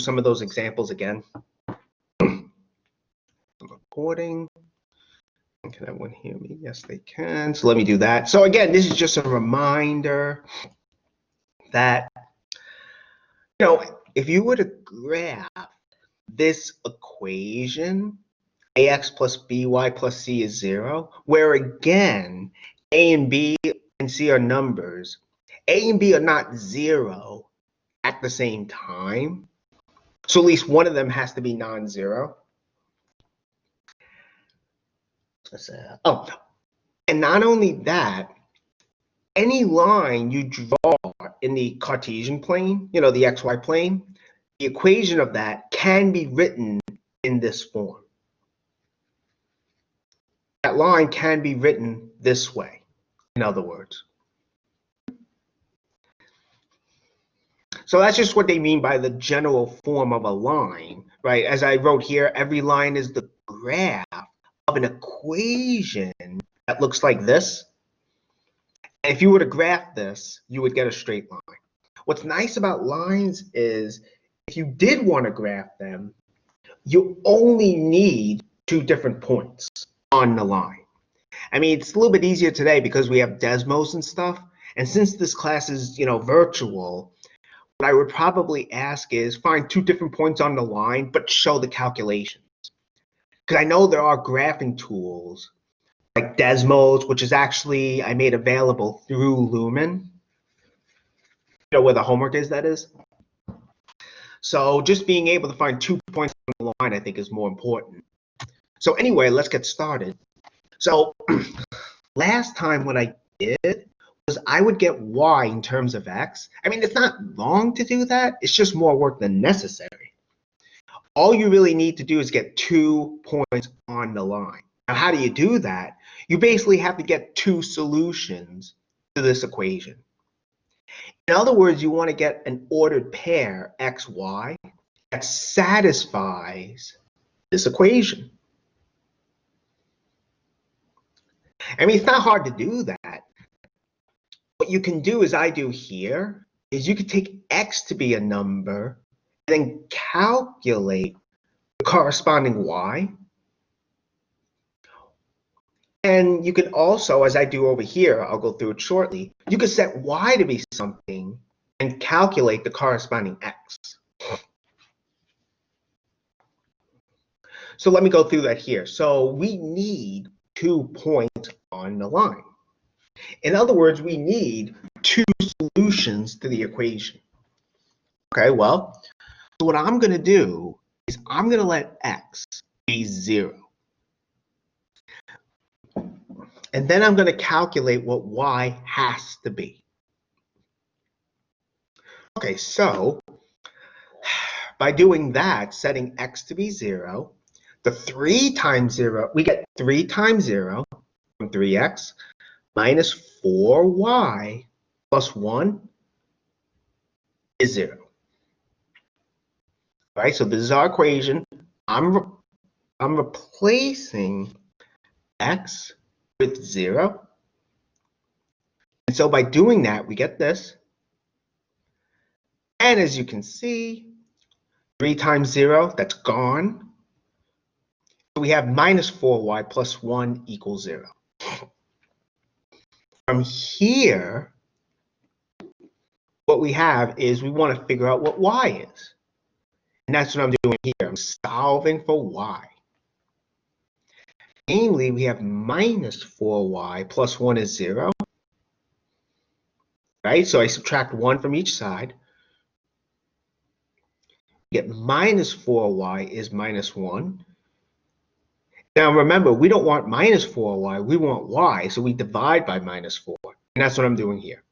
some of those examples again. I'm recording. Can everyone hear me? Yes, they can. So let me do that. So again, this is just a reminder that, you know, if you were to graph this equation, ax plus by plus c is 0, where again, a and b and c are numbers, a and b are not 0 at the same time. So at least one of them has to be non-zero. Oh, and not only that, any line you draw in the Cartesian plane, you know, the xy plane, the equation of that can be written in this form. That line can be written this way, in other words. So that's just what they mean by the general form of a line, right? As I wrote here, every line is the graph of an equation that looks like this. And if you were to graph this, you would get a straight line. What's nice about lines is if you did want to graph them, you only need 2 different points on the line. I mean, it's a little bit easier today because we have Desmos and stuff. And since this class is, you know, virtual, what I would probably ask is find 2 different points on the line, but show the calculations. Because I know there are graphing tools like Desmos, which is actually I made available through Lumen. You know where the homework is, that is. So just being able to find 2 points on the line, I think, is more important. So anyway, let's get started. So last time what I did was I would get y in terms of x. I mean, it's not wrong to do that. It's just more work than necessary. All you really need to do is get 2 points on the line. Now, how do you do that? You basically have to get 2 solutions to this equation. In other words, you want to get an ordered pair, x, y, that satisfies this equation. I mean, it's not hard to do that. What you can do, as I do here, is you can take x to be a number and then calculate the corresponding y. And you can also, as I do over here, I'll go through it shortly, you could set y to be something and calculate the corresponding x. So let me go through that here. So we need 2 points on the line. In other words, we need 2 solutions to the equation. Okay, well, so what I'm going to do is I'm going to let x be 0. And then I'm going to calculate what y has to be. Okay, so by doing that, setting x to be 0, the 3 times 0, we get 3 times 0 from 3x minus 4y plus 1 is 0. All right, so this is our equation. I'm replacing x with 0. And so by doing that, we get this. And as you can see, 3 times 0, that's gone. So we have minus 4y plus 1 equals 0. From here, what we have is we want to figure out what y is. And that's what I'm doing here. I'm solving for y. Namely, we have minus 4y plus 1 is 0. Right? So I subtract 1 from each side. Get minus 4y is minus 1. Now remember, we don't want minus 4y, we want y, so we divide by minus 4. And that's what I'm doing here.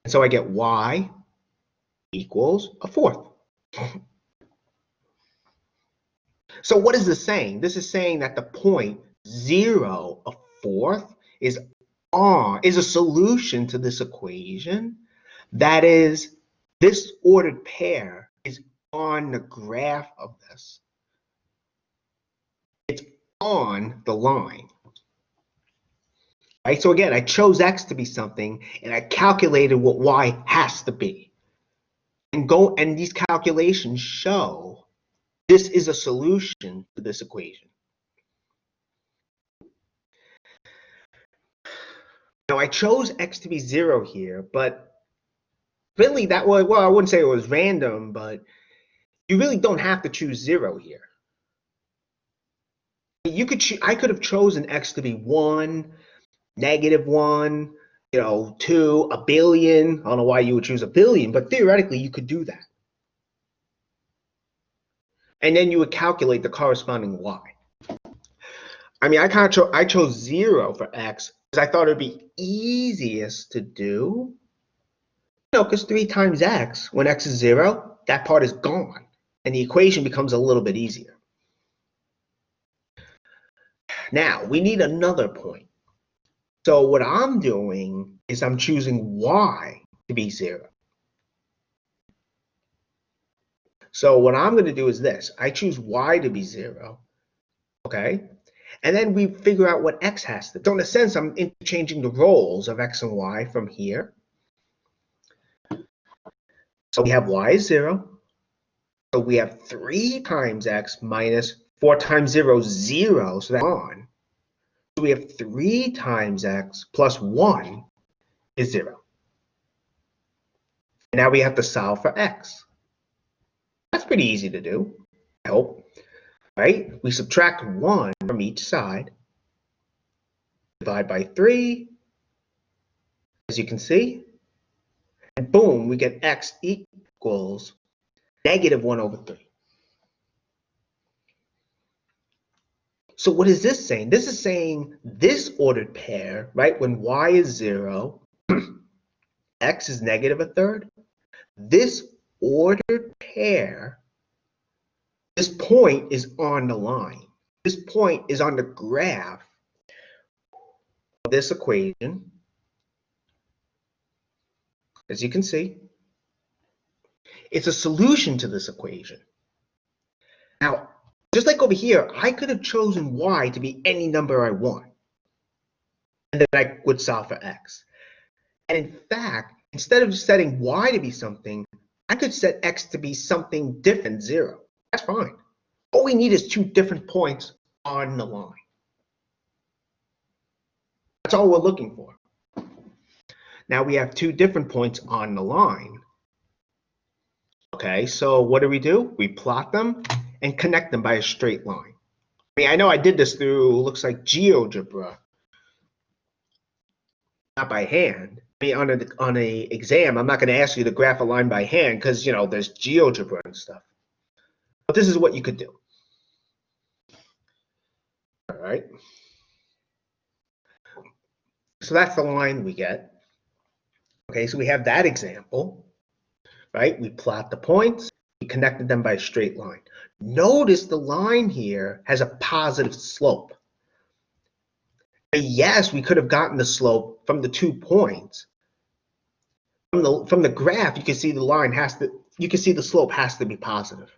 And so I get y equals a fourth. So what is this saying? This is saying that the point 0, a fourth, is a solution to this equation. That is, this ordered pair is on the graph of this. It's on the line. Right? So again, I chose x to be something, and I calculated what y has to be. and these calculations show this is a solution to this equation. Now I chose x to be 0 here, but really that was, well, I wouldn't say it was random, but you really don't have to choose 0 here. I could have chosen x to be 1, -1, 2, a billion. I don't know why you would choose a billion, but theoretically you could do that. And then you would calculate the corresponding y. I mean, I chose 0 for x because I thought it would be easiest to do. Because 3 times x, when x is 0, that part is gone, and the equation becomes a little bit easier. Now, we need another point. So what I'm doing is I'm choosing y to be 0. So what I'm going to do is this. I choose y to be 0, okay? And then we figure out what x has to be. So in a sense, I'm interchanging the roles of x and y from here. So we have y is 0. So we have 3 times x minus 4 times 0 is 0, so that's on. So we have 3 times x plus 1 is 0. And now we have to solve for x. That's pretty easy to do, I hope. Right? We subtract 1 from each side, divide by 3, as you can see, and boom, we get x equals -1/3. So what is this saying? This is saying this ordered pair, right, when y is 0, x is -1/3. This ordered pair, this point is on the line. This point is on the graph of this equation. As you can see, it's a solution to this equation. Now, just like over here, I could have chosen y to be any number I want, and then I would solve for x. And in fact, instead of setting y to be something, I could set x to be something different, 0. That's fine. All we need is 2 different points on the line. That's all we're looking for. Now we have 2 different points on the line. Okay, so what do? We plot them and connect them by a straight line. I mean, I know I did this through, looks like GeoGebra, not by hand. I mean, on a exam, I'm not going to ask you to graph a line by hand because, there's GeoGebra and stuff. But this is what you could do. All right. So that's the line we get. Okay, so we have that example, right? We plot the points, we connected them by a straight line. Notice the line here has a positive slope. Yes, we could have gotten the slope from the 2 points. From the graph, you can see the slope has to be positive.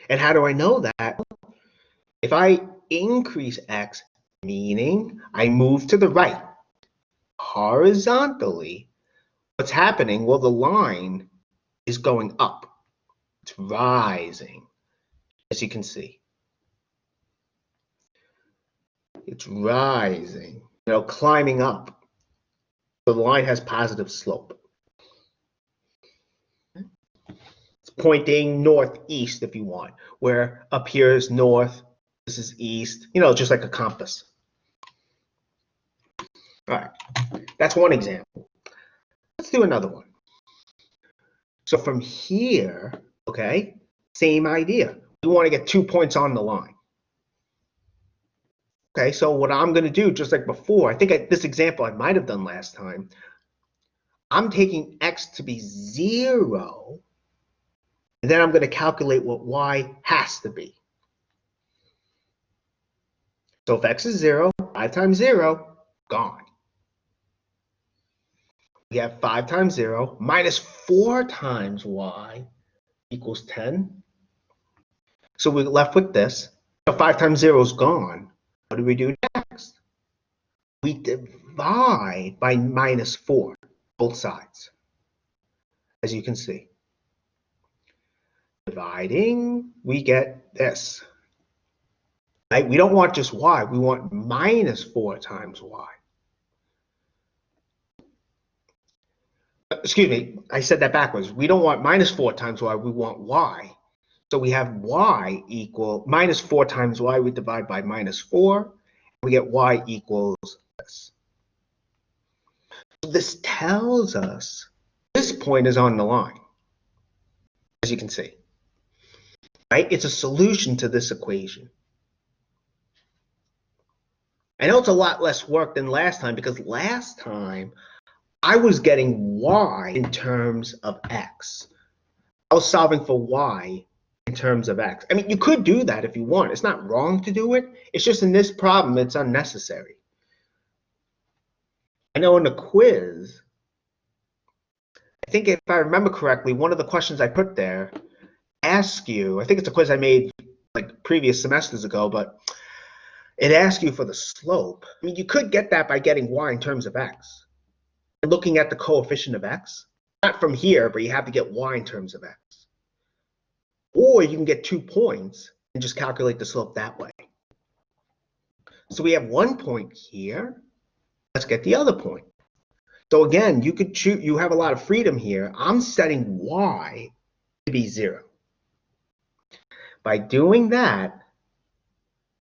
And how do I know that? If I increase x, meaning I move to the right horizontally, what's happening? Well, the line is going up. It's rising, as you can see. It's rising, climbing up. So the line has positive slope. It's pointing northeast if you want, where up here is north, this is east, just like a compass. All right, that's one example. Let's do another one. So from here, okay, same idea. We want to get 2 points on the line. Okay, so what I'm going to do, just like before, I think this example I might have done last time, I'm taking x to be 0, and then I'm going to calculate what y has to be. So if x is 0, 5 times 0, gone. We have 5 times 0 minus 4 times y equals 10. So we're left with this. So 5 times 0 is gone. What do we do next? We divide by minus 4. both sides, as you can see. Dividing, we get this. Right? We don't want just y, we want minus 4 times y. Excuse me, I said that backwards. We don't want minus 4 times y, we want y. So we have y equal minus 4 times y, we divide by minus 4, we get y equals this. So this tells us this point is on the line, as you can see. Right? It's a solution to this equation. I know it's a lot less work than last time, because last time I was getting y in terms of x. I was solving for y in terms of x. I mean, you could do that if you want. It's not wrong to do it. It's just in this problem, it's unnecessary. I know in the quiz, I think if I remember correctly, one of the questions I put there asks you, I think it's a quiz I made like previous semesters ago, but it asks you for the slope. I mean, you could get that by getting y in terms of x. And looking at the coefficient of x, not from here, but you have to get y in terms of x. Or you can get 2 points and just calculate the slope that way. So we have 1 point here. Let's get the other point. So again, you could choose, you have a lot of freedom here. I'm setting y to be 0. By doing that,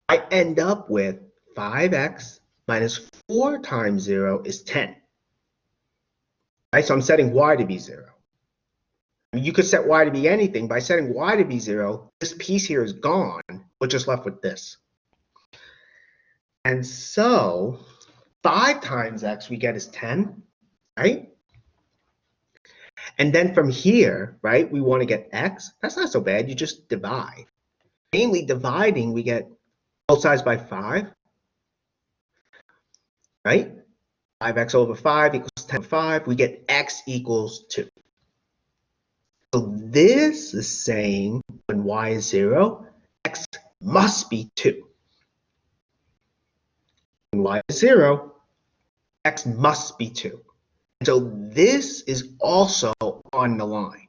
I end up with 5x minus 4 times 0 is 10. Right? So I'm setting y to be 0. You could set y to be anything. By setting y to be 0, this piece here is gone. We're just left with this. And so 5 times x we get is 10, right? And then from here, right, we want to get x. That's not so bad. You just divide. Mainly dividing, we get both sides by 5, right? 5x over 5 equals 10 over 5. We get x equals 2. So this is saying when y is 0, x must be 2. When y is 0, x must be 2. And so this is also on the line.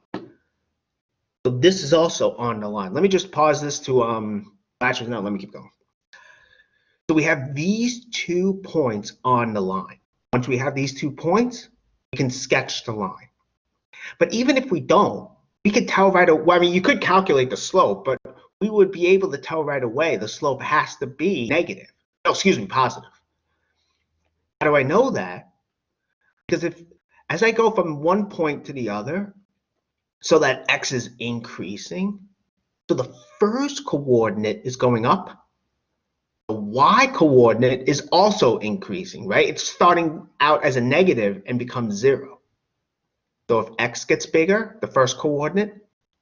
So this is also on the line. Let me just pause this to, actually, no, let me keep going. So we have these 2 points on the line. Once we have these 2 points, we can sketch the line. But even if we don't, we could tell right away, well, I mean, you could calculate the slope, but we would be able to tell right away the slope has to be negative. No, excuse me, positive. How do I know that? Because as I go from one point to the other, so that x is increasing, so the first coordinate is going up, the y coordinate is also increasing, right? It's starting out as a negative and becomes 0. So if x gets bigger, the first coordinate,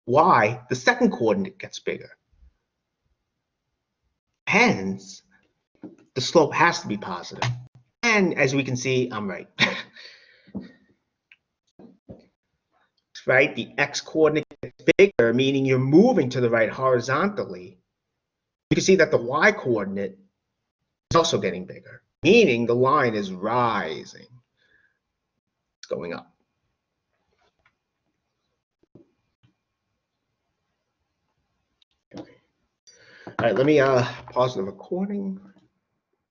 y, the second coordinate gets bigger. Hence, the slope has to be positive. And as we can see, I'm right. Right? The x coordinate gets bigger, meaning you're moving to the right horizontally. You can see that the y coordinate is also getting bigger, meaning the line is rising. It's going up. Okay. All right, let me pause the recording.